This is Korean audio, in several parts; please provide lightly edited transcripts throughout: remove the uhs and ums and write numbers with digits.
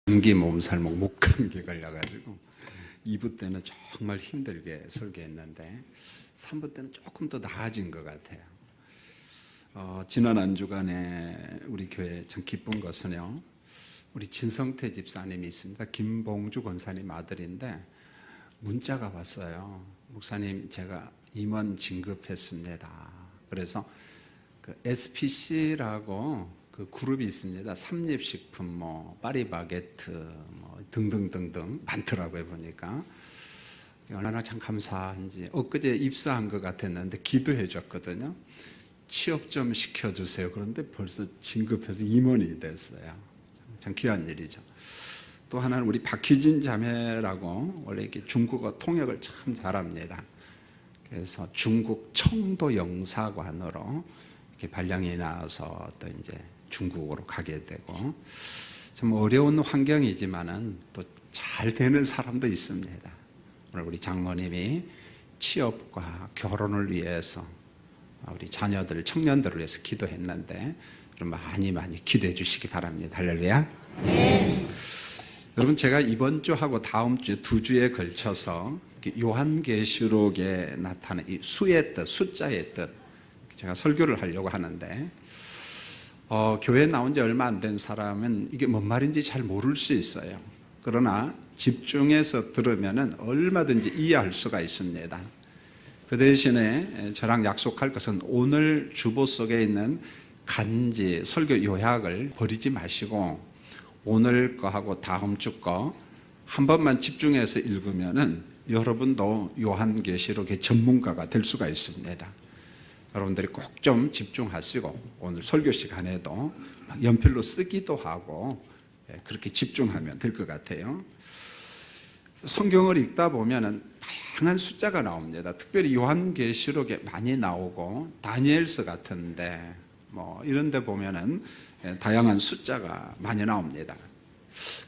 감기 몸살목 목감기 걸려가지고 2부 때는 정말 힘들게 설교했는데 3부 때는 조금 더 나아진 것 같아요. 지난 한 주간에 우리 교회 참 기쁜 것은요, 우리 진성태 집사님이 있습니다. 김봉주 권사님 아들인데 문자가 왔어요. 목사님, 제가 임원 진급했습니다. 그래서 그 SPC라고 그 그룹이 있습니다. 삼립식품, 파리바게트, 등등등등 많더라고요. 보니까 얼마나 참 감사한지. 엊그제 입사한 것 같았는데 기도해 줬거든요. 취업 좀 시켜주세요. 그런데 벌써 진급해서 임원이 됐어요. 참 귀한 일이죠. 또 하나는 우리 박희진 자매라고 원래 이렇게 중국어 통역을 참 잘합니다. 그래서 중국 청도 영사관으로 이렇게 발령이 나와서 또 이제 중국으로 가게 되고, 좀 어려운 환경이지만은 또 잘 되는 사람도 있습니다. 오늘 우리 장모님이 취업과 결혼을 위해서 우리 자녀들, 청년들을 위해서 기도했는데 많이 기도해 주시기 바랍니다. 할렐루야. 네. 여러분, 제가 이번 주하고 다음 주 2주에 걸쳐서 요한계시록에 나타난 이 수의 뜻, 숫자의 뜻, 제가 설교를 하려고 하는데, 교회에 나온 지 얼마 안 된 사람은 이게 뭔 말인지 잘 모를 수 있어요. 그러나 집중해서 들으면 얼마든지 이해할 수가 있습니다. 그 대신에 저랑 약속할 것은 오늘 주보 속에 있는 간지, 설교 요약을 버리지 마시고 오늘 거하고 다음 주 거 한 번만 집중해서 읽으면 여러분도 요한계시록의 전문가가 될 수가 있습니다. 여러분들이 꼭 좀 집중하시고 오늘 설교 시간에도 연필로 쓰기도 하고 그렇게 집중하면 될 것 같아요. 성경을 읽다 보면 다양한 숫자가 나옵니다. 특별히 요한계시록에 많이 나오고 다니엘서 같은데 이런 데 보면은 다양한 숫자가 많이 나옵니다.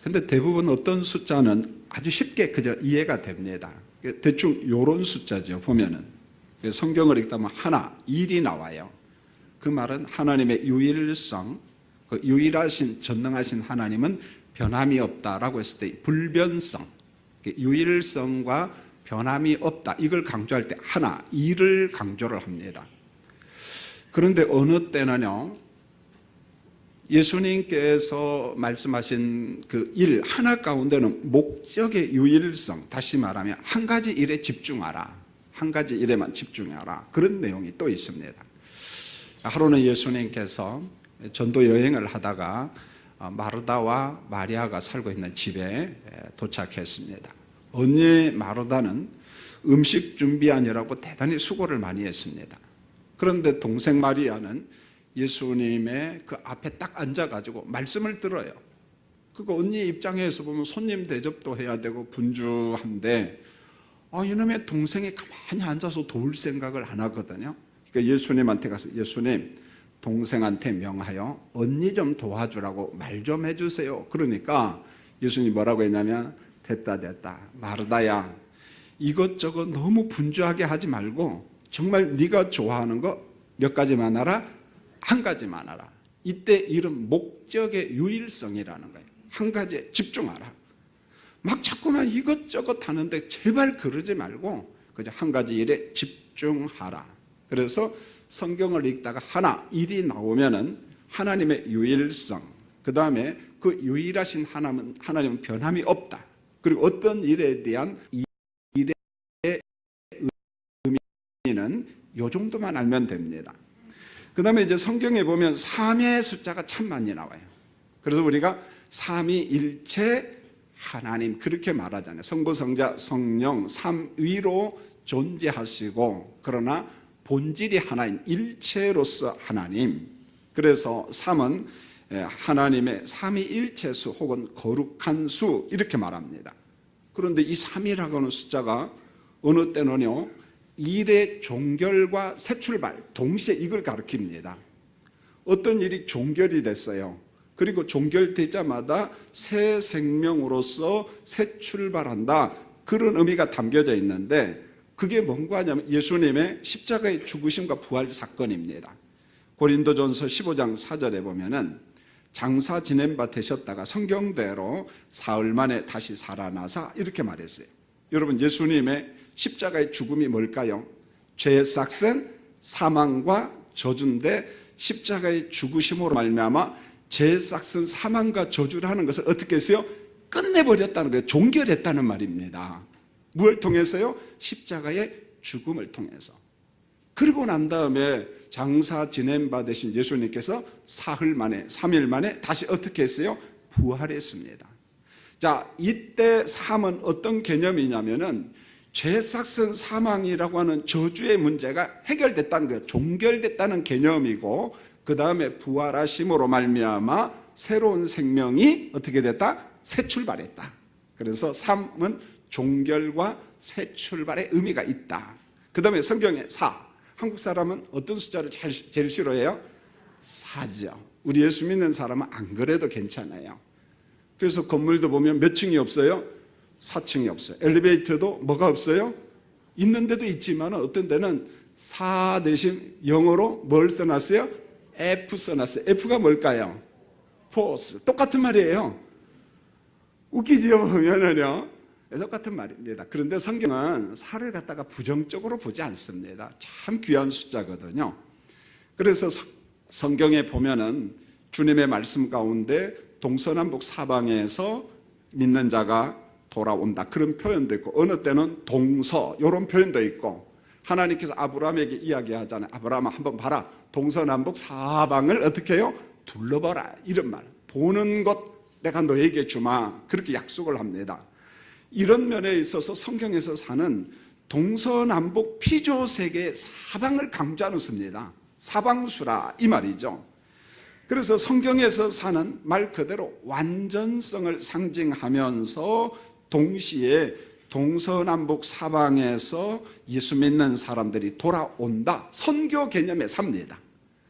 근데 대부분 어떤 숫자는 아주 쉽게 그저 이해가 됩니다. 대충 요런 숫자죠. 보면은 성경을 읽다 보면 하나, 일이 나와요. 그 말은 하나님의 유일성, 그 유일하신 전능하신 하나님은 변함이 없다라고 했을 때 불변성, 유일성과 변함이 없다, 이걸 강조할 때 하나, 일을 강조를 합니다. 그런데 어느 때는요, 예수님께서 말씀하신 그 일 하나 가운데는 목적의 유일성, 다시 말하면 한 가지 일에 집중하라, 한 가지 일에만 집중하라, 그런 내용이 또 있습니다. 하루는 예수님께서 전도 여행을 하다가 마르다와 마리아가 살고 있는 집에 도착했습니다. 언니 마르다는 음식 준비하느라고 대단히 수고를 많이 했습니다. 그런데 동생 마리아는 예수님의 그 앞에 딱 앉아가지고 말씀을 들어요. 그거 언니 입장에서 보면 손님 대접도 해야 되고 분주한데 이놈의 동생이 가만히 앉아서 도울 생각을 안 하거든요. 그러니까 예수님한테 가서 예수님, 동생한테 명하여 언니 좀 도와주라고 말 좀 해주세요. 그러니까 예수님이 뭐라고 했냐면 됐다 마르다야, 이것저것 너무 분주하게 하지 말고 정말 네가 좋아하는 거 몇 가지만 하라, 한 가지만 하라. 이때 이런 목적의 유일성이라는 거예요. 한 가지에 집중하라. 막 자꾸만 이것저것 하는데 제발 그러지 말고 그저 한 가지 일에 집중하라. 그래서 성경을 읽다가 하나, 일이 나오면은 하나님의 유일성, 그 다음에 그 유일하신 하나님은 변함이 없다. 그리고 어떤 일에 대한 일의 의미는 요 정도만 알면 됩니다. 그 다음에 이제 성경에 보면 삼의 숫자가 참 많이 나와요. 그래서 우리가 삼위일체 하나님 그렇게 말하잖아요. 성부, 성자, 성령 삼위로 존재하시고 그러나 본질이 하나인 일체로서 하나님. 그래서 삼은 하나님의 삼위일체수 혹은 거룩한 수 이렇게 말합니다. 그런데 이 삼이라고 하는 숫자가 어느 때는요, 일의 종결과 새 출발 동시에 이걸 가리킵니다. 어떤 일이 종결이 됐어요. 그리고 종결되자마자 새 생명으로서 새 출발한다, 그런 의미가 담겨져 있는데 그게 뭔가 하냐면 예수님의 십자가의 죽으심과 부활 사건입니다. 고린도전서 15장 4절에 보면은 장사 지낸 바 되셨다가 성경대로 사흘 만에 다시 살아나사 이렇게 말했어요. 여러분, 예수님의 십자가의 죽음이 뭘까요? 죄의 싹은 사망과 저주인데 십자가의 죽으심으로 말미암아 죄의 싹은 사망과 저주라는 것을 어떻게 했어요? 끝내버렸다는 거예요. 종결했다는 말입니다. 무엇을 통해서요? 십자가의 죽음을 통해서. 그리고 난 다음에 장사 지낸 바 되신 예수님께서 사흘 만에, 3일 만에 다시 어떻게 했어요? 부활했습니다. 자, 이때 삶은 어떤 개념이냐면은 죄삭선 사망이라고 하는 저주의 문제가 해결됐다는 거예요. 종결됐다는 개념이고, 그 다음에 부활하심으로 말미암아 새로운 생명이 어떻게 됐다? 새 출발했다. 그래서 삶은 종결과 새 출발의 의미가 있다. 그 다음에 성경에 4. 한국 사람은 어떤 숫자를 제일 싫어해요? 4죠. 우리 예수 믿는 사람은 안 그래도 괜찮아요. 그래서 건물도 보면 몇 층이 없어요? 4층이 없어요. 엘리베이터도 뭐가 없어요? 있는데도 있지만 어떤 데는 4 대신 영어로 뭘 써놨어요? F 써놨어요. F가 뭘까요? force. 똑같은 말이에요. 웃기지요, 보면은요. 똑같은 말입니다. 그런데 성경은 4를 갖다가 부정적으로 보지 않습니다. 참 귀한 숫자거든요. 그래서 성경에 보면은 주님의 말씀 가운데 동서남북 사방에서 믿는 자가 돌아온다, 그런 표현도 있고, 어느 때는 동서 이런 표현도 있고, 하나님께서 아브라함에게 이야기하잖아요. 아브라함아, 한번 봐라. 동서남북 사방을 어떻게 해요? 둘러봐라. 이런 말. 보는 것 내가 너에게 주마. 그렇게 약속을 합니다. 이런 면에 있어서 성경에서 사는 동서남북 피조세계의 사방을 강조하는 수입니다. 사방수라 이 말이죠. 그래서 성경에서 사는 말 그대로 완전성을 상징하면서 동시에 동서남북 사방에서 예수 믿는 사람들이 돌아온다, 선교 개념에 삽니다.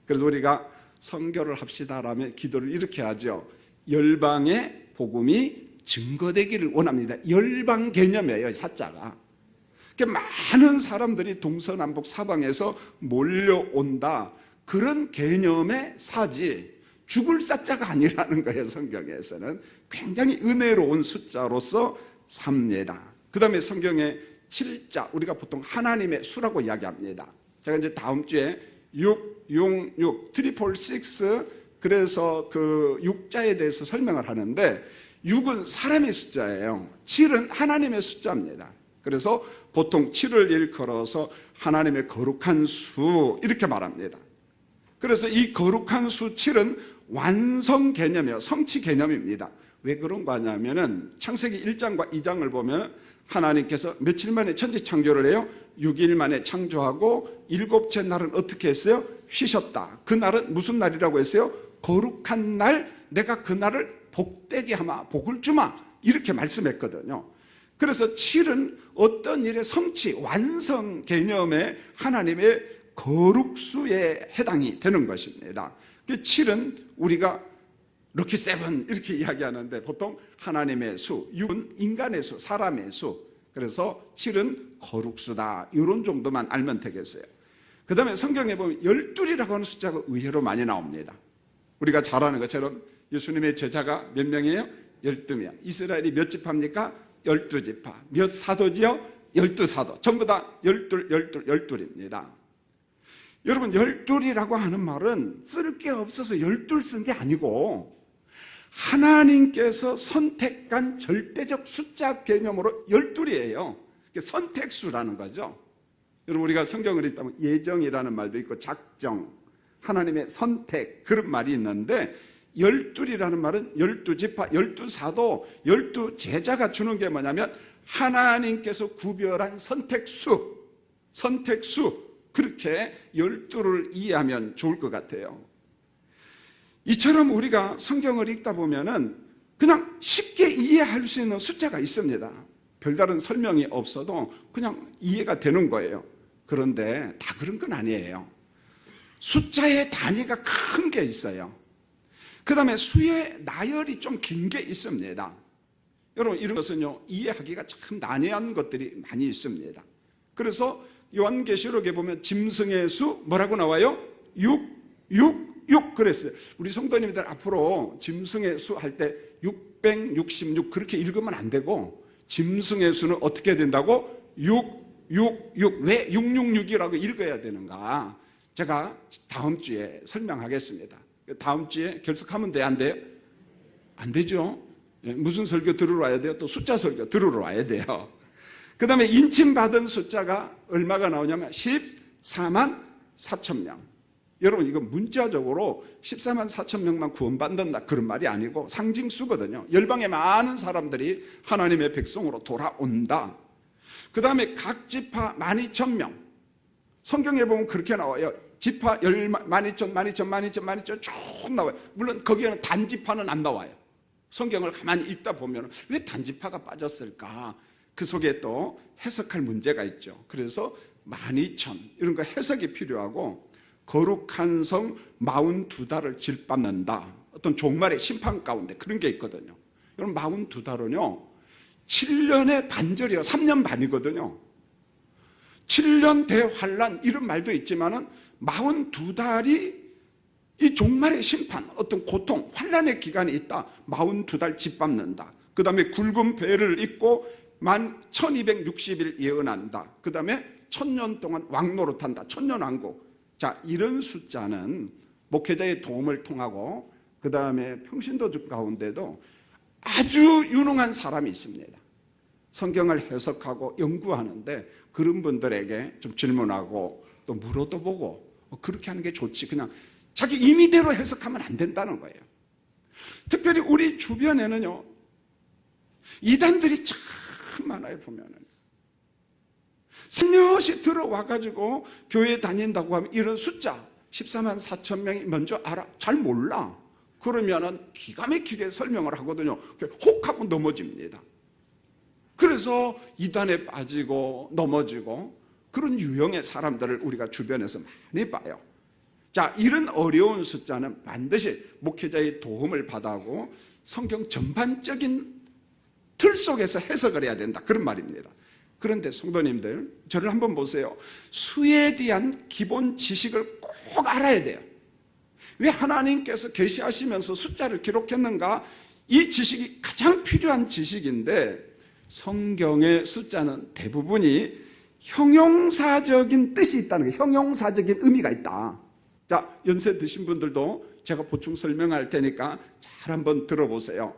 그래서 우리가 선교를 합시다라면 기도를 이렇게 하죠. 열방의 복음이 증거되기를 원합니다. 열방 개념이에요, 사자가. 많은 사람들이 동서남북 사방에서 몰려온다, 그런 개념의 사지, 죽을 사자가 아니라는 거예요. 성경에서는 굉장히 은혜로운 숫자로서 삽니다. 그 다음에 성경에 7자, 우리가 보통 하나님의 수라고 이야기합니다. 제가 이제 다음 주에 6, 6, 6, 트리플 6, 그래서 그 6자에 대해서 설명을 하는데, 6은 사람의 숫자예요. 7은 하나님의 숫자입니다. 그래서 보통 7을 일컬어서 하나님의 거룩한 수 이렇게 말합니다. 그래서 이 거룩한 수 7은 완성 개념이에요. 성취 개념입니다. 왜 그런 거 하냐면은 창세기 1장과 2장을 보면 하나님께서 며칠 만에 천지 창조를 해요? 6일 만에 창조하고 일곱째 날은 어떻게 했어요? 쉬셨다. 그 날은 무슨 날이라고 했어요? 거룩한 날, 내가 그 날을 복되게 하마, 복을 주마, 이렇게 말씀했거든요. 그래서 7은 어떤 일의 성취, 완성 개념의 하나님의 거룩수에 해당이 되는 것입니다. 7은 우리가 럭키 세븐 이렇게 이야기하는데, 보통 하나님의 수, 6은 인간의 수, 사람의 수. 그래서 7은 거룩수다, 이런 정도만 알면 되겠어요. 그 다음에 성경에 보면 12이라고 하는 숫자가 의외로 많이 나옵니다. 우리가 잘 아는 것처럼 예수님의 제자가 몇 명이에요? 12명. 이스라엘이 몇 지파입니까? 12지파. 몇 사도지요? 12사도. 전부 다 12입니다. 여러분, 12이라고 하는 말은 쓸 게 없어서 12 쓴 게 아니고, 하나님께서 선택한 절대적 숫자 개념으로 12이에요. 선택수라는 거죠. 여러분, 우리가 성경을 읽다면 예정이라는 말도 있고 작정, 하나님의 선택, 그런 말이 있는데, 12이라는 말은 12지파, 12사도, 12제자가 주는 게 뭐냐면 하나님께서 구별한 선택수, 그렇게 12를 이해하면 좋을 것 같아요. 이처럼 우리가 성경을 읽다 보면은 그냥 쉽게 이해할 수 있는 숫자가 있습니다. 별다른 설명이 없어도 그냥 이해가 되는 거예요. 그런데 다 그런 건 아니에요. 숫자의 단위가 큰 게 있어요. 그 다음에 수의 나열이 좀 긴 게 있습니다. 여러분, 이런 것은요, 이해하기가 참 난해한 것들이 많이 있습니다. 그래서 요한계시록에 보면 짐승의 수 뭐라고 나와요? 6, 6, 6 그랬어요. 우리 성도님들 앞으로 짐승의 수 할 때 666 그렇게 읽으면 안 되고 짐승의 수는 어떻게 된다고? 666. 왜 666이라고 읽어야 되는가? 제가 다음 주에 설명하겠습니다. 다음 주에 결석하면 돼요? 안 돼요? 안 되죠. 무슨 설교 들으러 와야 돼요? 또 숫자 설교 들으러 와야 돼요. 그 다음에 인침받은 숫자가 얼마가 나오냐면 14만 4천 명. 여러분 이거 문자적으로 14만 4천 명만 구원받는다 그런 말이 아니고 상징수거든요. 열방의 많은 사람들이 하나님의 백성으로 돌아온다. 그 다음에 각 지파 12,000명. 성경에 보면 그렇게 나와요. 지파 12,000쭉 나와요. 물론 거기에는 단지파는 안 나와요. 성경을 가만히 읽다 보면 왜 단지파가 빠졌을까? 그 속에 또 해석할 문제가 있죠. 그래서 12,000 이런 거 해석이 필요하고 거룩한 성 42달을 질밟는다. 어떤 종말의 심판 가운데 그런 게 있거든요. 여러분 42달은요 7년의 반절이에요. 3년 반이거든요. 7년 대환란 이런 말도 있지만은 42달이 이 종말의 심판, 어떤 고통, 환란의 기간이 있다. 42달 짓밟는다. 그 다음에 굵은 배를 입고 1260일 예언한다. 그 다음에 1000년 동안 왕노릇한다. 1000년 왕국. 자, 이런 숫자는 목회자의 도움을 통하고 그 다음에 평신도적 가운데도 아주 유능한 사람이 있습니다. 성경을 해석하고 연구하는데 그런 분들에게 좀 질문하고 또 물어도 보고 그렇게 하는 게 좋지. 그냥 자기 임의대로 해석하면 안 된다는 거예요. 특별히 우리 주변에는요 이단들이 참 많아요. 보면은 살며시 들어와가지고 교회 다닌다고 하면 이런 숫자 14만 4천 명이 먼저 알아? 잘 몰라. 그러면은 기가 막히게 설명을 하거든요. 혹하고 넘어집니다. 그래서 이단에 빠지고 넘어지고 그런 유형의 사람들을 우리가 주변에서 많이 봐요. 자, 이런 어려운 숫자는 반드시 목회자의 도움을 받아고 성경 전반적인 틀 속에서 해석을 해야 된다. 그런 말입니다. 그런데 성도님들, 저를 한번 보세요. 수에 대한 기본 지식을 꼭 알아야 돼요. 왜 하나님께서 계시하시면서 숫자를 기록했는가? 이 지식이 가장 필요한 지식인데 성경의 숫자는 대부분이 형용사적인 뜻이 있다는 거예요. 형용사적인 의미가 있다. 자, 연세 드신 분들도 제가 보충 설명할 테니까 잘 한번 들어보세요.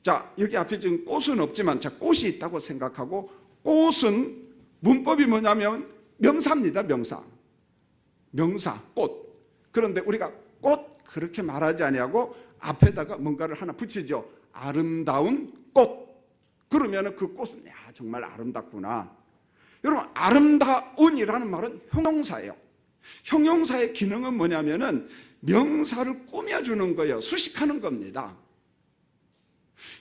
자, 여기 앞에 지금 꽃은 없지만 자, 꽃이 있다고 생각하고 꽃은 문법이 뭐냐면 명사입니다. 명사, 꽃. 그런데 우리가 꽃 그렇게 말하지 아니하고 앞에다가 뭔가를 하나 붙이죠. 아름다운 꽃. 그러면 그 꽃은 야 정말 아름답구나. 여러분 아름다운이라는 말은 형용사예요. 형용사의 기능은 뭐냐면은 명사를 꾸며주는 거예요. 수식하는 겁니다.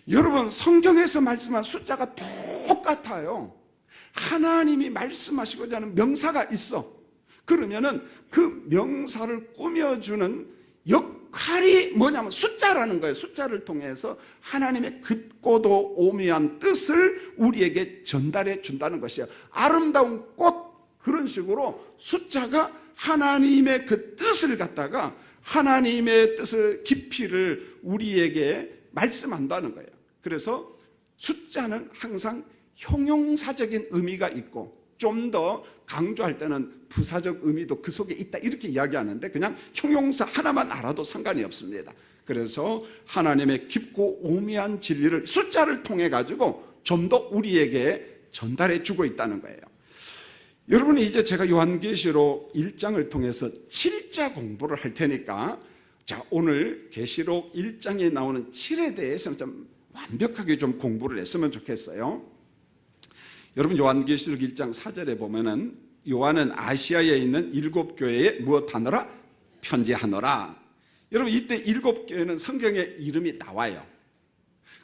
여러분 성경에서 말씀한 숫자가 똑같아요. 하나님이 말씀하시고자 하는 명사가 있어. 그러면은 그 명사를 꾸며주는 역할이 뭐냐면 숫자라는 거예요. 숫자를 통해서 하나님의 깊고도 오묘한 뜻을 우리에게 전달해 준다는 것이에요. 아름다운 꽃 그런 식으로 숫자가 하나님의 그 뜻을 갖다가 하나님의 뜻의 깊이를 우리에게 말씀한다는 거예요. 그래서 숫자는 항상 형용사적인 의미가 있고 좀 더 강조할 때는 부사적 의미도 그 속에 있다 이렇게 이야기하는데 그냥 형용사 하나만 알아도 상관이 없습니다. 그래서 하나님의 깊고 오묘한 진리를 숫자를 통해 가지고 좀 더 우리에게 전달해 주고 있다는 거예요. 여러분이 이제 제가 요한계시록 1장을 통해서 7자 공부를 할 테니까 자, 오늘 계시록 1장에 나오는 7에 대해서는 좀 완벽하게 좀 공부를 했으면 좋겠어요. 여러분 요한계시록 1장 4절에 보면은 요한은 아시아에 있는 7교회에 무엇 하노라? 편지하노라. 여러분 이때 7교회는 성경에 이름이 나와요.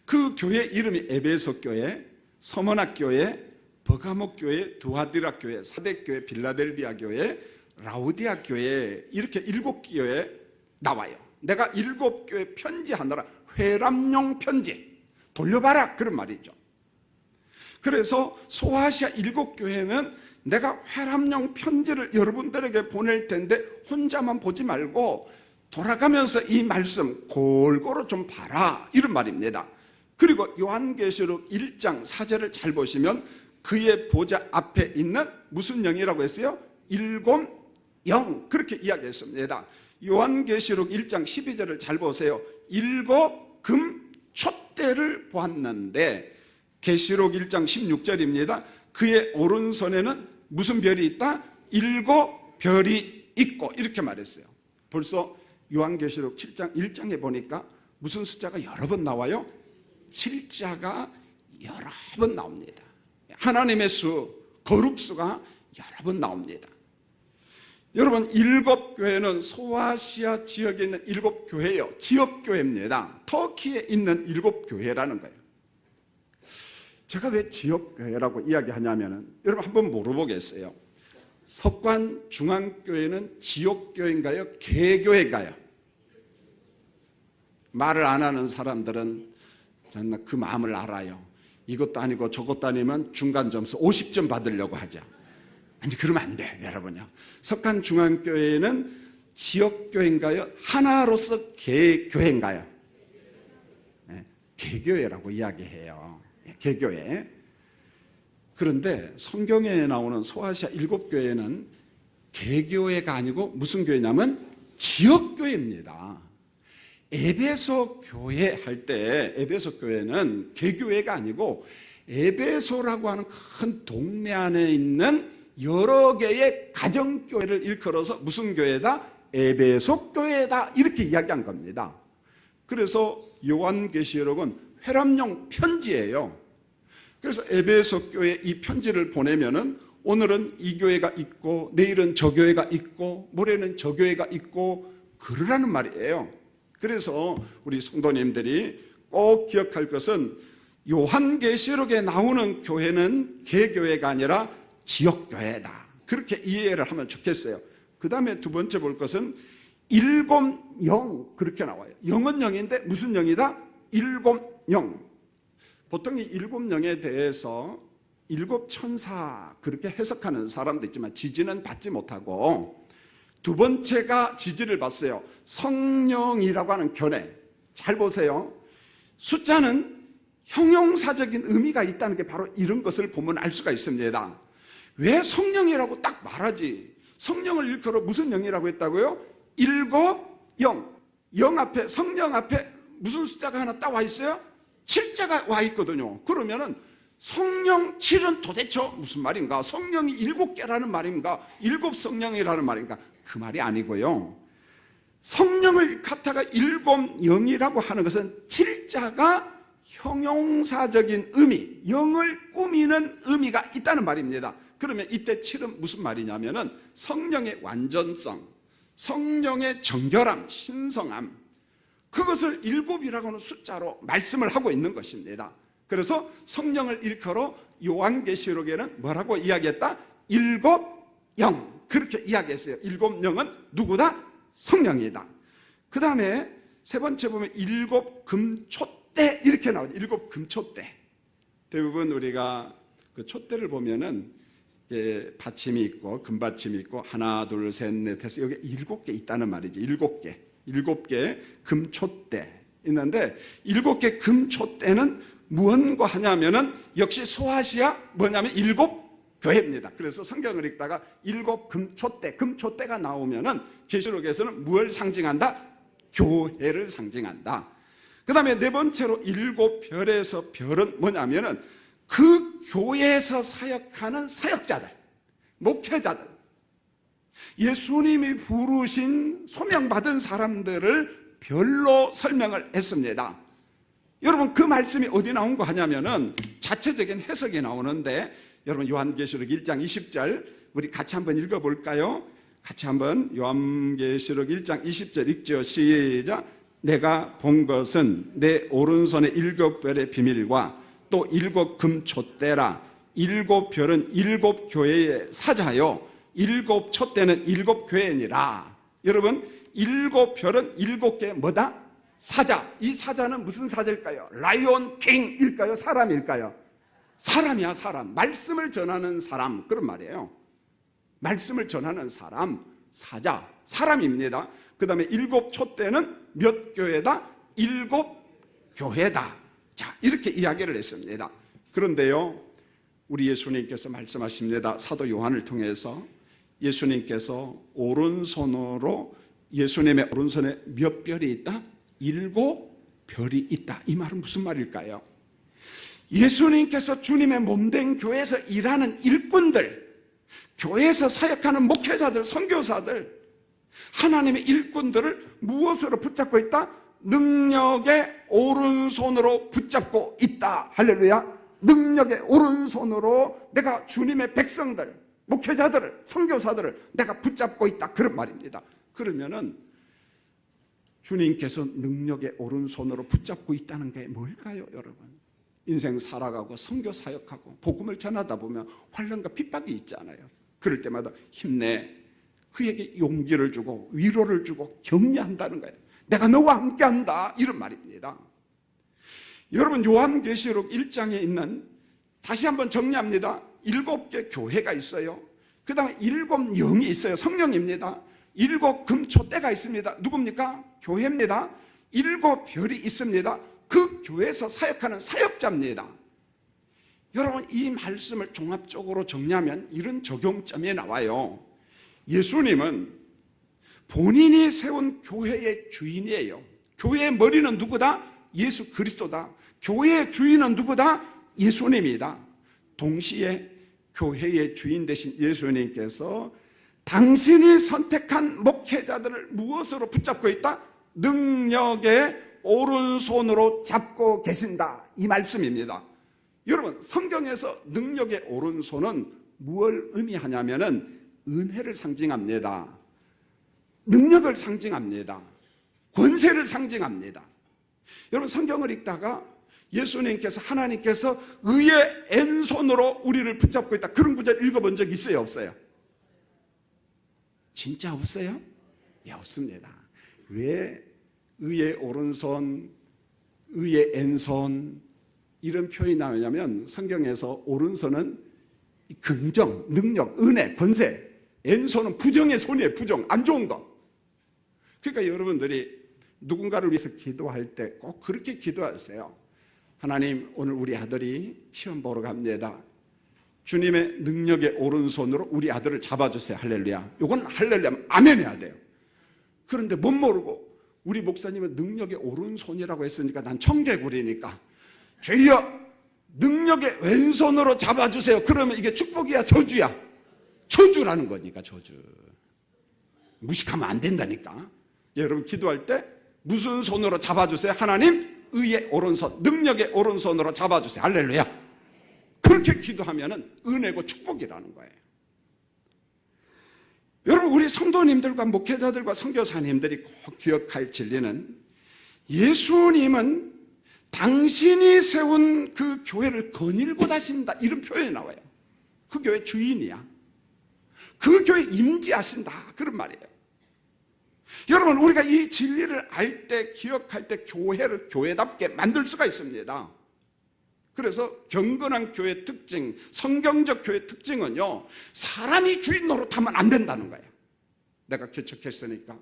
그 교회 이름이 에베소 교회, 서머나 교회, 버가목 교회, 두아디라 교회, 사덱 교회, 빌라델비아 교회, 라우디아 교회 이렇게 7교회 나와요. 내가 7교회 편지하노라. 회람용 편지 돌려봐라 그런 말이죠. 그래서 소아시아 7교회는 내가 회람용 편지를 여러분들에게 보낼 텐데 혼자만 보지 말고 돌아가면서 이 말씀 골고루 좀 봐라, 이런 말입니다. 그리고 요한계시록 1장 4절을 잘 보시면 그의 보좌 앞에 있는 무슨 영이라고 했어요? 일곱 영, 그렇게 이야기했습니다. 요한계시록 1장 12절을 잘 보세요. 일곱 금촛대를 보았는데, 계시록 1장 16절입니다. 그의 오른손에는 무슨 별이 있다? 일곱 별이 있고, 이렇게 말했어요. 벌써 요한계시록 7장 1장에 보니까 무슨 숫자가 여러 번 나와요? 7자가 여러 번 나옵니다. 하나님의 수, 거룩수가 여러 번 나옵니다. 여러분, 일곱 교회는 소아시아 지역에 있는 일곱 교회예요. 지역교회입니다. 터키에 있는 일곱 교회라는 거예요. 제가 왜 지역교회라고 이야기하냐면은, 여러분 한번 물어보겠어요. 석관중앙교회는 지역교회인가요? 개교회인가요? 말을 안 하는 사람들은 저는 그 마음을 알아요. 이것도 아니고 저것도 아니면 중간 점수 50점 받으려고 하죠. 아니, 그러면 안 돼, 여러분요. 석관중앙교회는 지역교회인가요? 하나로서 개교회인가요? 네, 개교회라고 이야기해요. 네, 개교회. 그런데 성경에 나오는 소아시아 7교회는 개교회가 아니고 무슨 교회냐면 지역교회입니다. 에베소 교회 할 때, 에베소 교회는 개교회가 아니고 에베소라고 하는 큰 동네 안에 있는 여러 개의 가정교회를 일컬어서 무슨 교회다? 에베소 교회다, 이렇게 이야기한 겁니다. 그래서 요한계시록은 회람용 편지예요. 그래서 에베소 교회에 이 편지를 보내면은 오늘은 이 교회가 있고 내일은 저 교회가 있고 모레는 저 교회가 있고 그러라는 말이에요. 그래서 우리 성도님들이 꼭 기억할 것은 요한계시록에 나오는 교회는 개교회가 아니라 지역교회다, 그렇게 이해를 하면 좋겠어요. 그 다음에 두 번째 볼 것은 일곱 영, 그렇게 나와요. 영은 영인데 무슨 영이다? 일곱 영. 보통 이 일곱 영에 대해서 일곱 천사 그렇게 해석하는 사람도 있지만 지지는 받지 못하고, 두 번째가 지지를 받어요. 성령이라고 하는 견해. 잘 보세요. 숫자는 형용사적인 의미가 있다는 게 바로 이런 것을 보면 알 수가 있습니다. 왜 성령이라고 딱 말하지? 성령을 일컬어 무슨 영이라고 했다고요? 일곱 영. 영 앞에, 성령 앞에 무슨 숫자가 하나 딱 와 있어요? 7자가 와 있거든요. 그러면은 성령 7은 도대체 무슨 말인가? 성령이 7개라는 말인가? 7성령이라는 말인가? 그 말이 아니고요. 성령을 갖다가 일곱 영이라고 하는 것은 7자가 형용사적인 의미, 영을 꾸미는 의미가 있다는 말입니다. 그러면 이때 7은 무슨 말이냐면은 성령의 완전성, 성령의 정결함, 신성함, 그것을 일곱이라고 하는 숫자로 말씀을 하고 있는 것입니다. 그래서 성령을 일컬어 요한계시록에는 뭐라고 이야기했다? 일곱 영, 그렇게 이야기했어요. 일곱 영은 누구다? 성령이다. 그 다음에 세 번째 보면 일곱 금촛대, 이렇게 나오죠. 일곱 금촛대. 대부분 우리가 그 촛대를 보면은 받침이 있고 금받침이 있고 하나 둘 셋 넷 해서 여기 7개 있다는 말이죠. 7개 금촛대 있는데, 7개 금촛대는 무언가 하냐면은 역시 소아시아 뭐냐면 7교회입니다. 그래서 성경을 읽다가 7금촛대, 금촛대가 나오면은 계시록에서는 무엇을 상징한다? 교회를 상징한다. 그 다음에 네 번째로 7별에서 별은 뭐냐면은 그 교회에서 사역하는 사역자들, 목회자들, 예수님이 부르신 소명받은 사람들을 별로 설명을 했습니다. 여러분, 그 말씀이 어디 나온 거 하냐면은 자체적인 해석이 나오는데, 여러분 요한계시록 1장 20절 우리 같이 한번 읽어볼까요? 같이 한번 요한계시록 1장 20절 읽죠. 시작. 내가 본 것은 내 오른손의 7별의 비밀과 또 7금촛대라. 7별은 7교회의 사자요 7촛대는 7교회니라. 여러분, 7별은 7개 뭐다? 사자. 이 사자는 무슨 사자일까요? 라이온 킹일까요? 사람일까요? 사람이야, 사람. 말씀을 전하는 사람, 그런 말이에요. 말씀을 전하는 사람, 사자, 사람입니다. 그 다음에 7초 때는 몇 교회다? 7교회다. 자, 이렇게 이야기를 했습니다. 그런데요, 우리 예수님께서 말씀하십니다. 사도 요한을 통해서 예수님께서 오른손으로, 예수님의 오른손에 몇 별이 있다? 7별이 있다. 이 말은 무슨 말일까요? 예수님께서 주님의 몸된 교회에서 일하는 일꾼들, 교회에서 사역하는 목회자들, 선교사들, 하나님의 일꾼들을 무엇으로 붙잡고 있다? 능력의 오른손으로 붙잡고 있다. 할렐루야. 능력의 오른손으로 내가 주님의 백성들, 목회자들을, 선교사들을 내가 붙잡고 있다. 그런 말입니다. 그러면은 주님께서 능력의 오른손으로 붙잡고 있다는 게 뭘까요, 여러분? 인생 살아가고 선교 사역하고 복음을 전하다 보면 환난과 핍박이 있잖아요. 그럴 때마다 힘내, 그에게 용기를 주고 위로를 주고 격려한다는 거예요. 내가 너와 함께한다, 이런 말입니다. 여러분, 요한계시록 1장에 있는, 다시 한번 정리합니다. 7개 교회가 있어요. 그 다음에 7영이 있어요. 성령입니다. 7금초대가 있습니다. 누굽니까? 교회입니다. 7별이 있습니다. 그 교회에서 사역하는 사역자입니다. 여러분, 이 말씀을 종합적으로 정리하면 이런 적용점이 나와요. 예수님은 본인이 세운 교회의 주인이에요. 교회의 머리는 누구다? 예수 그리스도다. 교회의 주인은 누구다? 예수님이다. 동시에 교회의 주인 되신 예수님께서 당신이 선택한 목회자들을 무엇으로 붙잡고 있다? 능력의 오른손으로 잡고 계신다, 이 말씀입니다. 여러분, 성경에서 능력의 오른손은 무엇을 의미하냐면은 은혜를 상징합니다. 능력을 상징합니다. 권세를 상징합니다. 여러분, 성경을 읽다가 예수님께서, 하나님께서 의의 왼손으로 우리를 붙잡고 있다, 그런 구절 읽어본 적 있어요, 없어요? 진짜 없어요? 예, 없습니다. 왜 의의 오른손, 의의 왼손 이런 표현이 나오냐면, 성경에서 오른손은 긍정, 능력, 은혜, 권세, 왼손은 부정의 손이에요. 부정, 안 좋은 거. 그러니까 여러분들이 누군가를 위해서 기도할 때 꼭 그렇게 기도하세요. 하나님, 오늘 우리 아들이 시험 보러 갑니다. 주님의 능력의 오른손으로 우리 아들을 잡아주세요. 할렐루야. 이건 할렐루야, 아멘 해야 돼요. 그런데 못 모르고 우리 목사님은 능력의 오른손이라고 했으니까 난 청개구리니까 주여 능력의 왼손으로 잡아주세요. 그러면 이게 축복이야, 저주야? 저주라는 거니까, 저주. 무식하면 안 된다니까. 여러분, 기도할 때 무슨 손으로 잡아주세요? 하나님, 의의 오른손, 능력의 오른손으로 잡아주세요. 할렐루야. 그렇게 기도하면 은혜고 축복이라는 거예요. 여러분, 우리 성도님들과 목회자들과 선교사님들이 꼭 기억할 진리는, 예수님은 당신이 세운 그 교회를 거닐고 다신다, 이런 표현이 나와요. 그 교회 주인이야. 그 교회 임재하신다, 그런 말이에요. 여러분, 우리가 이 진리를 알 때, 기억할 때 교회를 교회답게 만들 수가 있습니다. 그래서 경건한 교회 특징, 성경적 교회 특징은요, 사람이 주인 노릇하면 안 된다는 거예요. 내가 개척했으니까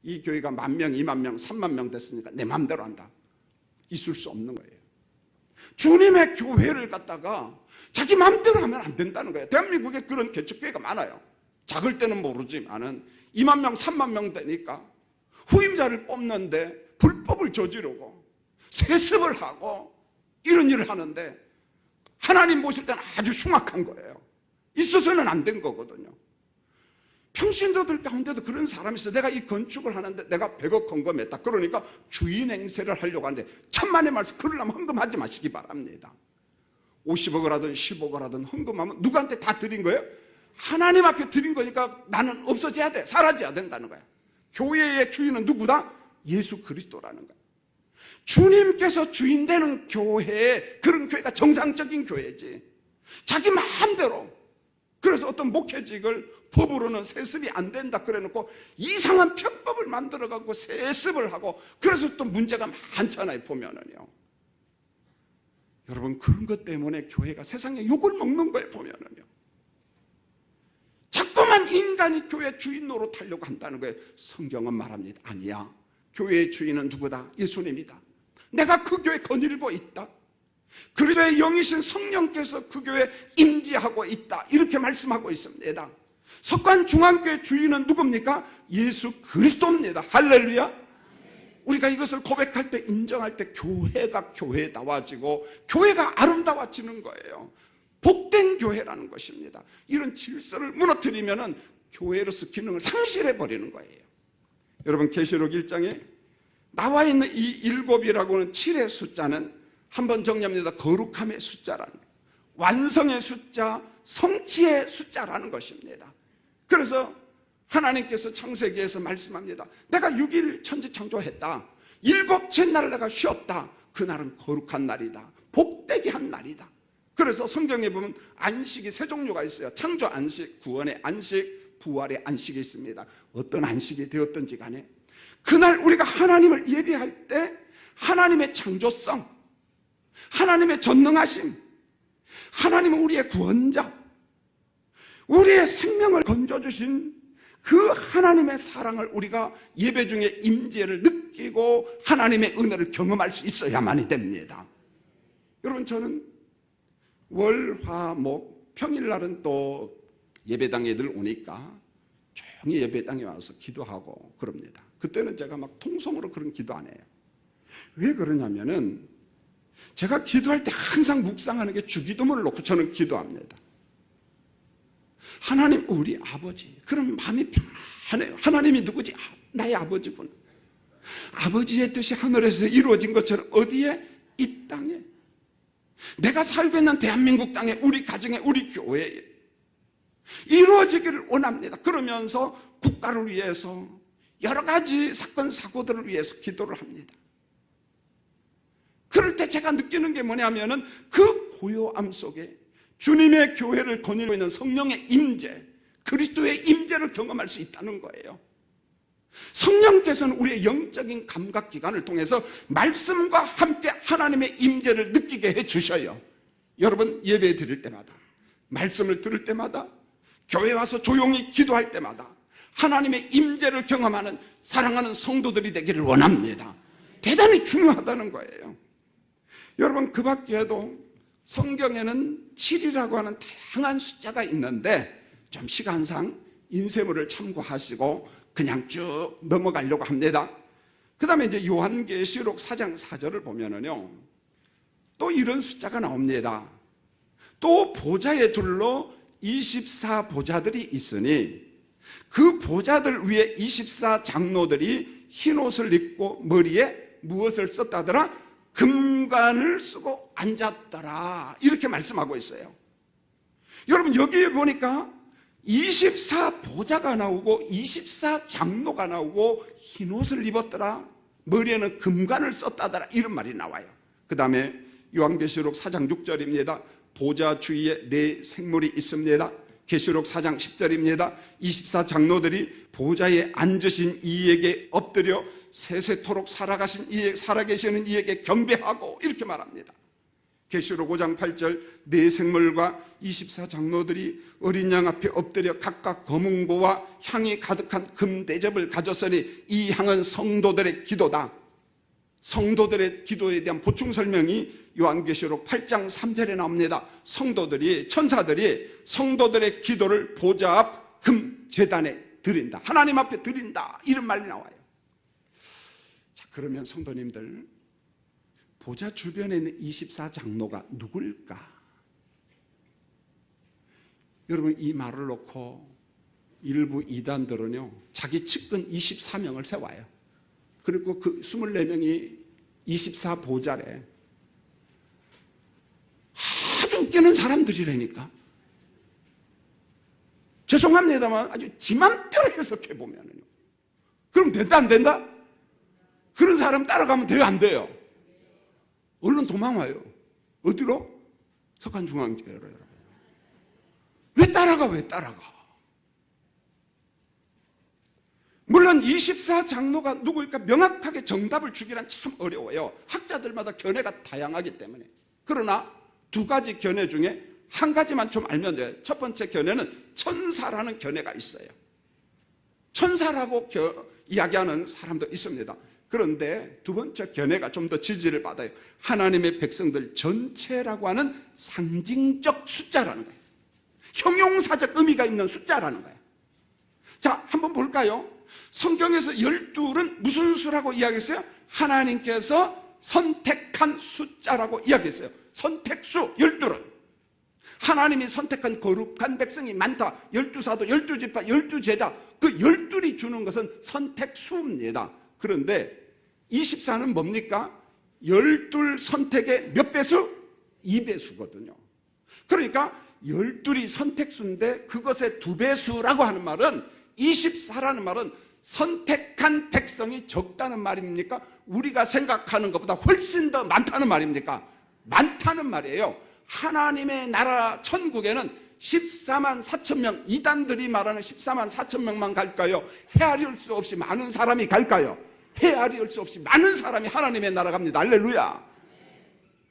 이 교회가 10,000명, 20,000명, 30,000명 됐으니까 내 마음대로 한다, 있을 수 없는 거예요. 주님의 교회를 갖다가 자기 마음대로 하면 안 된다는 거예요. 대한민국에 그런 개척교회가 많아요. 작을 때는 모르지만은 20,000명, 30,000명 되니까 후임자를 뽑는데 불법을 저지르고 세습을 하고 이런 일을 하는데, 하나님 보실 때는 아주 흉악한 거예요. 있어서는 안 된 거거든요. 평신도들 가운데도 그런 사람이 있어요. 내가 이 건축을 하는데 내가 100억 헌금했다. 그러니까 주인 행세를 하려고 하는데, 천만의 말씀, 그러려면 헌금하지 마시기 바랍니다. 50억을 하든 10억을 하든 헌금하면 누구한테 다 드린 거예요? 하나님 앞에 드린 거니까 나는 없어져야 돼, 사라져야 된다는 거야. 교회의 주인은 누구다? 예수 그리스도라는 거야. 주님께서 주인 되는 교회, 그런 교회가 정상적인 교회지. 자기 마음대로. 그래서 어떤 목회직을 법으로는 세습이 안 된다 그래놓고 이상한 편법을 만들어갖고 세습을 하고, 그래서 또 문제가 많잖아요, 보면은요. 여러분, 그런 것 때문에 교회가 세상에 욕을 먹는 거예요, 보면은요. 자꾸만 인간 인간이 교회 주인 노릇하려고 한다는 거예요. 성경은 말합니다. 아니야. 교회의 주인은 누구다? 예수님이다. 내가 그 교회 거닐고 있다. 그리스도의 영이신 성령께서 그 교회에 임재하고 있다. 이렇게 말씀하고 있습니다. 석관중앙교회 주인은 누굽니까? 예수 그리스도입니다. 할렐루야. 우리가 이것을 고백할 때, 인정할 때 교회가 교회다워지고 교회가 아름다워지는 거예요. 복된 교회라는 것입니다. 이런 질서를 무너뜨리면 교회로서 기능을 상실해버리는 거예요. 여러분, 계시록 1장에 나와 있는 이 7이라고는 7의 숫자는 한번 정리합니다. 거룩함의 숫자라는 거예요. 완성의 숫자, 성취의 숫자라는 것입니다. 그래서 하나님께서 창세기에서 말씀합니다. 내가 6일 천지 창조했다. 7째 날 내가 쉬었다. 그날은 거룩한 날이다. 복되게 한 날이다. 그래서 성경에 보면 안식이 세 종류가 있어요. 창조 안식, 구원의 안식, 부활의 안식이 있습니다. 어떤 안식이 되었든지 간에 그날 우리가 하나님을 예배할 때 하나님의 창조성, 하나님의 전능하심, 하나님은 우리의 구원자, 우리의 생명을 건져주신 그 하나님의 사랑을 우리가 예배 중에 임재를 느끼고 하나님의 은혜를 경험할 수 있어야만이 됩니다. 여러분, 저는 월, 화, 목, 평일날은 또 예배당에 늘 오니까 조용히 예배당에 와서 기도하고 그럽니다. 그때는 제가 막 통성으로 그런 기도 안 해요. 왜 그러냐면은 제가 기도할 때 항상 묵상하는 게 주기도문을 놓고 저는 기도합니다. 하나님 우리 아버지. 그럼 마음이 편안해요. 하나님이 누구지? 나의 아버지구나. 아버지의 뜻이 하늘에서 이루어진 것처럼 어디에? 이 땅에. 내가 살고 있는 대한민국 땅에, 우리 가정에, 우리 교회에 이루어지기를 원합니다. 그러면서 국가를 위해서 여러 가지 사건 사고들을 위해서 기도를 합니다. 그럴 때 제가 느끼는 게 뭐냐면은 그 고요함 속에 주님의 교회를 거닐고 있는 성령의 임재, 그리스도의 임재를 경험할 수 있다는 거예요. 성령께서는 우리의 영적인 감각기관을 통해서 말씀과 함께 하나님의 임재를 느끼게 해주셔요. 여러분, 예배 드릴 때마다, 말씀을 들을 때마다, 교회 와서 조용히 기도할 때마다 하나님의 임재를 경험하는 사랑하는 성도들이 되기를 원합니다. 대단히 중요하다는 거예요. 여러분, 그 밖에도 성경에는 7이라고 하는 다양한 숫자가 있는데 좀 시간상 인쇄물을 참고하시고 그냥 쭉 넘어가려고 합니다. 그 다음에 이제 요한계시록 4장 4절을 보면은요, 또 이런 숫자가 나옵니다. 또 보좌에 둘러 24보좌들이 있으니 그 보좌들 위에 24장로들이 흰 옷을 입고 머리에 무엇을 썼다더라? 금관을 쓰고 앉았더라. 이렇게 말씀하고 있어요. 여러분, 여기에 보니까 24보좌가 나오고 24장로가 나오고 흰 옷을 입었더라, 머리에는 금관을 썼다더라, 이런 말이 나와요. 그 다음에 요한계시록 4장 6절입니다. 보좌 주위에 네 생물이 있습니다. 계시록 4장 10절입니다. 24장로들이 보좌에 앉으신 이에게 엎드려 세세토록 살아계시는 이에게 경배하고, 이렇게 말합니다. 계시록 5장 8절, 네 생물과 24장로들이 어린 양 앞에 엎드려 각각 검은고와 향이 가득한 금대접을 가졌으니 이 향은 성도들의 기도다. 성도들의 기도에 대한 보충 설명이 요한계시록 8장 3절에 나옵니다. 성도들이, 천사들이 성도들의 기도를 보좌 앞 금제단에 드린다, 하나님 앞에 드린다, 이런 말이 나와요. 자, 그러면 성도님들, 보좌 주변에 있는 24장로가 누굴까? 여러분, 이 말을 놓고 일부 이단들은요, 자기 측근 24명을 세워요. 그리고 그 24명이 24보좌래. 아주 웃기는 사람들이라니까. 죄송합니다만 아주 지 맘대로 해석해보면요, 그럼 된다 안 된다? 그런 사람 따라가면 돼요 안 돼요? 얼른 도망와요. 어디로? 석관중앙교회로. 여러분, 왜 따라가? 물론 24장로가 누구일까 명확하게 정답을 주기란 참 어려워요. 학자들마다 견해가 다양하기 때문에. 그러나 두 가지 견해 중에 한 가지만 좀 알면 돼요. 첫 번째 견해는 천사라는 견해가 있어요. 천사라고 이야기하는 사람도 있습니다. 그런데 두 번째 견해가 좀 더 지지를 받아요. 하나님의 백성들 전체라고 하는 상징적 숫자라는 거예요. 형용사적 의미가 있는 숫자라는 거예요. 자, 한번 볼까요? 성경에서 12는 무슨 수라고 이야기했어요? 하나님께서 선택한 숫자라고 이야기했어요. 선택수 12는 하나님이 선택한 거룩한 백성이 많다. 12사도, 12지파, 12제자, 그 12이 주는 것은 선택수입니다. 그런데 24는 뭡니까? 12 선택의 몇 배수? 2배수거든요. 그러니까 12이 선택수인데 그것의 2배수라고 하는 말은 24라는 말은 선택한 백성이 적다는 말입니까? 우리가 생각하는 것보다 훨씬 더 많다는 말입니까? 많다는 말이에요. 하나님의 나라 천국에는 14만 4천 명, 이단들이 말하는 14만 4천 명만 갈까요? 헤아릴 수 없이 많은 사람이 갈까요? 헤아릴 수 없이 많은 사람이 하나님의 나라 갑니다. 할렐루야.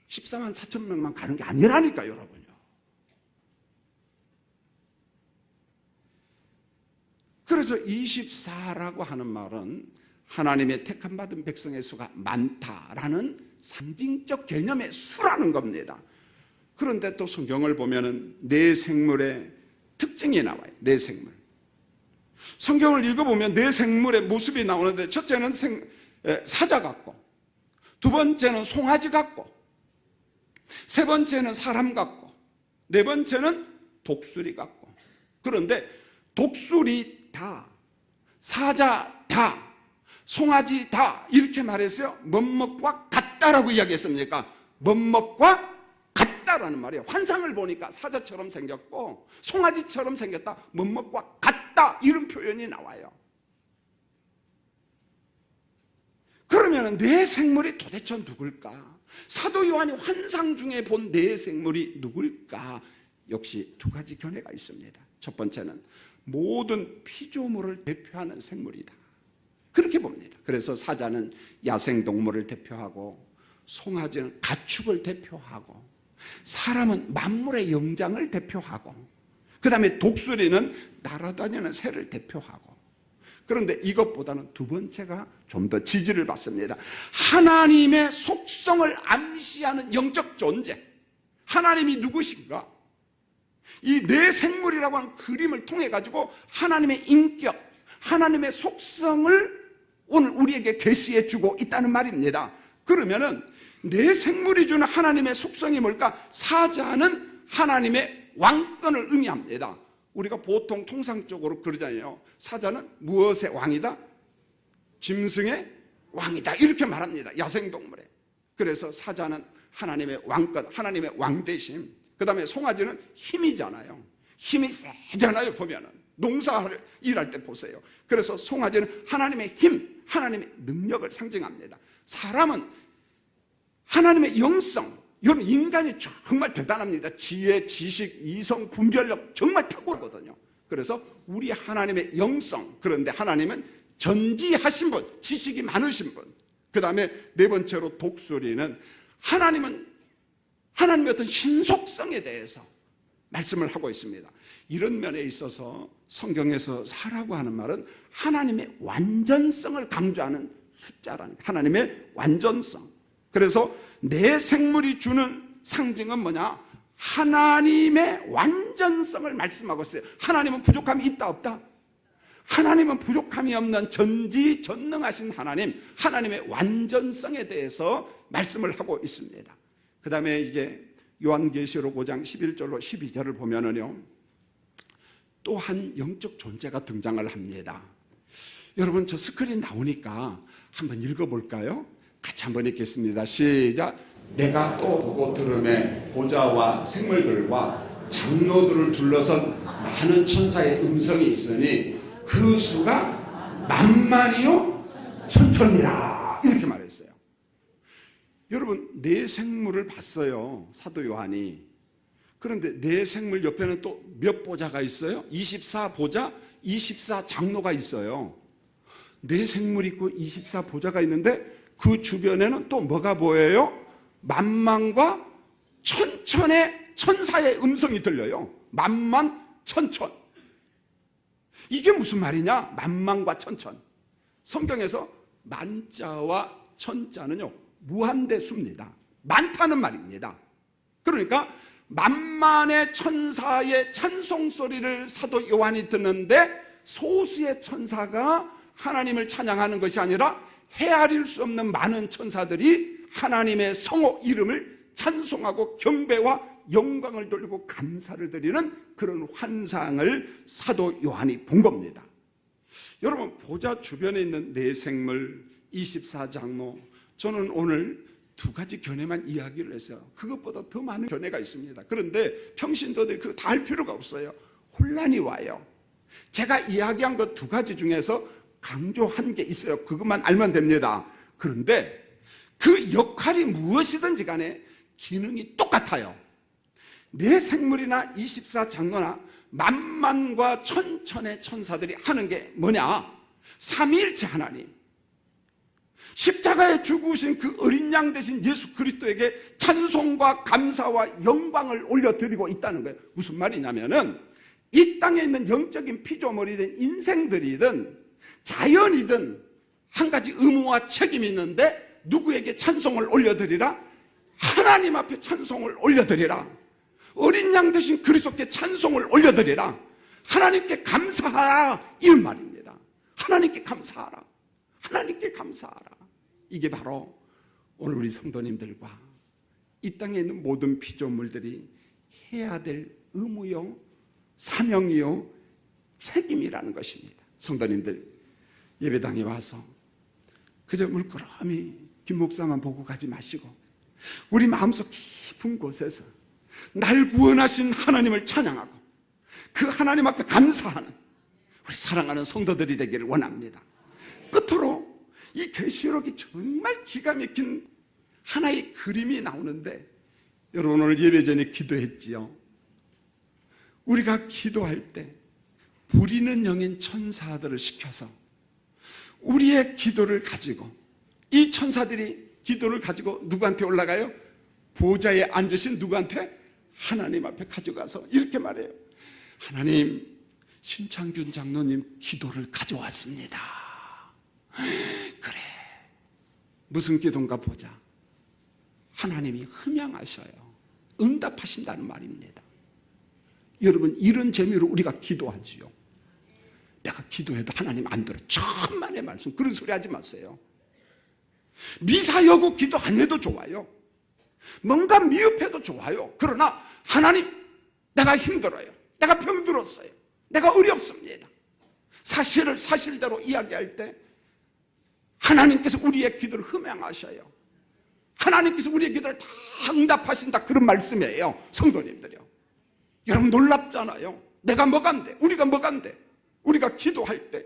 14만 4천 명만 가는 게 아니라니까요, 여러분요. 그래서 24라고 하는 말은 하나님의 택함 받은 백성의 수가 많다라는 상징적 개념의 수라는 겁니다. 그런데 또 성경을 보면은 네 생물의 특징이 나와요. 네 생물. 성경을 읽어보면 네 생물의 모습이 나오는데 첫째는 사자 같고, 두 번째는 송아지 같고, 세 번째는 사람 같고, 네 번째는 독수리 같고. 그런데 독수리 다, 사자 다, 송아지 다 이렇게 말했어요. 뭐뭐과 같다라고 이야기했습니까? 뭐뭐과 같다라는 말이에요. 환상을 보니까 사자처럼 생겼고 송아지처럼 생겼다, 뭐뭐과 같다 이런 표현이 나와요. 그러면 네 생물이 도대체 누굴까? 사도 요한이 환상 중에 본 네 생물이 누굴까? 역시 두 가지 견해가 있습니다. 첫 번째는 모든 피조물을 대표하는 생물이다, 그렇게 봅니다. 그래서 사자는 야생동물을 대표하고, 송아지는 가축을 대표하고, 사람은 만물의 영장을 대표하고, 그 다음에 독수리는 날아다니는 새를 대표하고. 그런데 이것보다는 두 번째가 좀 더 지지를 받습니다. 하나님의 속성을 암시하는 영적 존재, 하나님이 누구신가? 이 네 생물이라고 하는 그림을 통해 가지고 하나님의 인격, 하나님의 속성을 오늘 우리에게 계시해 주고 있다는 말입니다. 그러면은 네 생물이 주는 하나님의 속성이 뭘까? 사자는 하나님의 왕권을 의미합니다. 우리가 보통 통상적으로 그러잖아요. 사자는 무엇의 왕이다? 짐승의 왕이다, 이렇게 말합니다. 야생동물에. 그래서 사자는 하나님의 왕권, 하나님의 왕대심. 그 다음에 송아지는 힘이잖아요. 힘이 세잖아요. 보면은 농사를 일할 때 보세요. 그래서 송아지는 하나님의 힘, 하나님의 능력을 상징합니다. 사람은 하나님의 영성. 여러분, 인간이 정말 대단합니다. 지혜, 지식, 이성, 분별력 정말 탁월하거든요. 그래서 우리 하나님의 영성. 그런데 하나님은 전지하신 분, 지식이 많으신 분. 그 다음에 네 번째로 독수리는 하나님의 어떤 신속성에 대해서 말씀을 하고 있습니다. 이런 면에 있어서 성경에서 사라고 하는 말은 하나님의 완전성을 강조하는 숫자라는 거예요. 하나님의 완전성. 그래서 내 생물이 주는 상징은 뭐냐? 하나님의 완전성을 말씀하고 있어요. 하나님은 부족함이 있다 없다? 하나님은 부족함이 없는 전지전능하신 하나님, 하나님의 완전성에 대해서 말씀을 하고 있습니다. 그 다음에 이제 요한계시록 5장 11절로 12절을 보면은요, 또 한 영적 존재가 등장을 합니다. 여러분, 저 스크린 나오니까 한번 읽어볼까요? 같이 한번 읽겠습니다. 시작. 내가 또 보고 들음에 보좌와 생물들과 장로들을 둘러선 많은 천사의 음성이 있으니 그 수가 만만이요 천천이라, 이렇게 말했어요. 여러분, 네 생물을 봤어요, 사도 요한이. 그런데 네 생물 옆에는 또 몇 보좌가 있어요? 24보좌, 24장로가 있어요. 네 생물 있고 24보좌가 있는데 그 주변에는 또 뭐가 보여요? 만만과 천천의 천사의 음성이 들려요. 만만, 천천. 이게 무슨 말이냐? 만만과 천천. 성경에서 만자와 천자는요, 무한대수입니다. 많다는 말입니다. 그러니까 만만의 천사의 찬송 소리를 사도 요한이 듣는데 소수의 천사가 하나님을 찬양하는 것이 아니라 헤아릴 수 없는 많은 천사들이 하나님의 성호 이름을 찬송하고 경배와 영광을 돌리고 감사를 드리는 그런 환상을 사도 요한이 본 겁니다. 여러분, 보좌 주변에 있는 네 생물, 24장로, 저는 오늘 두 가지 견해만 이야기를 했어요. 그것보다 더 많은 견해가 있습니다. 그런데 평신도들이 그거 다 할 필요가 없어요. 혼란이 와요. 제가 이야기한 것 두 가지 중에서 강조한 게 있어요. 그것만 알면 됩니다. 그런데 그 역할이 무엇이든지 간에 기능이 똑같아요. 네 생물이나 24장로나 만만과 천천의 천사들이 하는 게 뭐냐? 삼위일체 하나님, 십자가에 죽으신 그 어린 양 되신 예수 그리스도에게 찬송과 감사와 영광을 올려드리고 있다는 거예요. 무슨 말이냐면은 이 땅에 있는 영적인 피조물이든 인생들이든 자연이든 한 가지 의무와 책임이 있는데 누구에게 찬송을 올려드리라? 하나님 앞에 찬송을 올려드리라. 어린 양 되신 그리스도께 찬송을 올려드리라. 하나님께 감사하라, 이런 말입니다. 하나님께 감사하라. 하나님께 감사하라. 이게 바로 오늘 우리 성도님들과 이 땅에 있는 모든 피조물들이 해야 될 의무요, 사명이요, 책임이라는 것입니다. 성도님들, 예배당에 와서 그저 물끄러미 김 목사만 보고 가지 마시고 우리 마음속 깊은 곳에서 날 구원하신 하나님을 찬양하고 그 하나님 앞에 감사하는 우리 사랑하는 성도들이 되기를 원합니다. 끝으로 이 계시록이 정말 기가 막힌 하나의 그림이 나오는데, 여러분 오늘 예배 전에 기도했지요. 우리가 기도할 때 부리는 영인 천사들을 시켜서 우리의 기도를 가지고, 이 천사들이 기도를 가지고 누구한테 올라가요? 보좌에 앉으신 누구한테? 하나님 앞에 가져가서 이렇게 말해요. 하나님, 신창균 장로님 기도를 가져왔습니다. 그래, 무슨 기도인가 보자. 하나님이 흠양하셔요. 응답하신다는 말입니다. 여러분, 이런 재미로 우리가 기도하지요. 내가 기도해도 하나님 안 들어. 천만의 말씀, 그런 소리 하지 마세요. 미사 여고 기도 안 해도 좋아요. 뭔가 미흡해도 좋아요. 그러나 하나님, 내가 힘들어요. 내가 병들었어요. 내가 어렵습니다. 사실을 사실대로 이야기할 때 하나님께서 우리의 기도를 흠양하셔요. 하나님께서 우리의 기도를 다 응답하신다, 그런 말씀이에요. 성도님들이요, 여러분 놀랍잖아요. 내가 뭐간데, 우리가 뭐간데, 우리가 기도할 때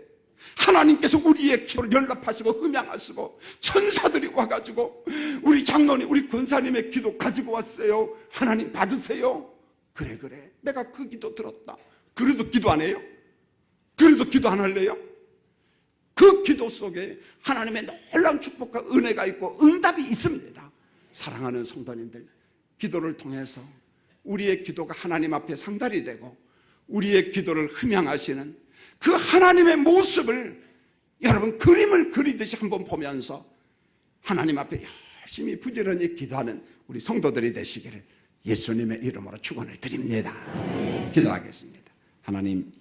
하나님께서 우리의 기도를 연락하시고 흠양하시고 천사들이 와가지고 우리 장로님, 우리 권사님의 기도 가지고 왔어요. 하나님 받으세요. 그래, 내가 그 기도 들었다. 그래도 기도 안 해요? 그래도 기도 안 할래요? 그 기도 속에 하나님의 놀라운 축복과 은혜가 있고 응답이 있습니다. 사랑하는 성도님들, 기도를 통해서 우리의 기도가 하나님 앞에 상달이 되고 우리의 기도를 흠양하시는 그 하나님의 모습을 여러분 그림을 그리듯이 한번 보면서 하나님 앞에 열심히 부지런히 기도하는 우리 성도들이 되시기를 예수님의 이름으로 축원을 드립니다. 기도하겠습니다. 하나님,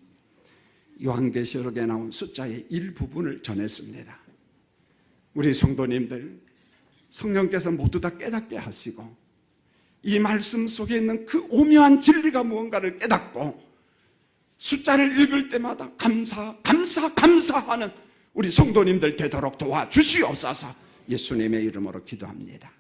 요한계시록에 나온 숫자의 일부분을 전했습니다. 우리 성도님들, 성령께서 모두 다 깨닫게 하시고 이 말씀 속에 있는 그 오묘한 진리가 무언가를 깨닫고 숫자를 읽을 때마다 감사하는 우리 성도님들 되도록 도와주시옵소서. 예수님의 이름으로 기도합니다.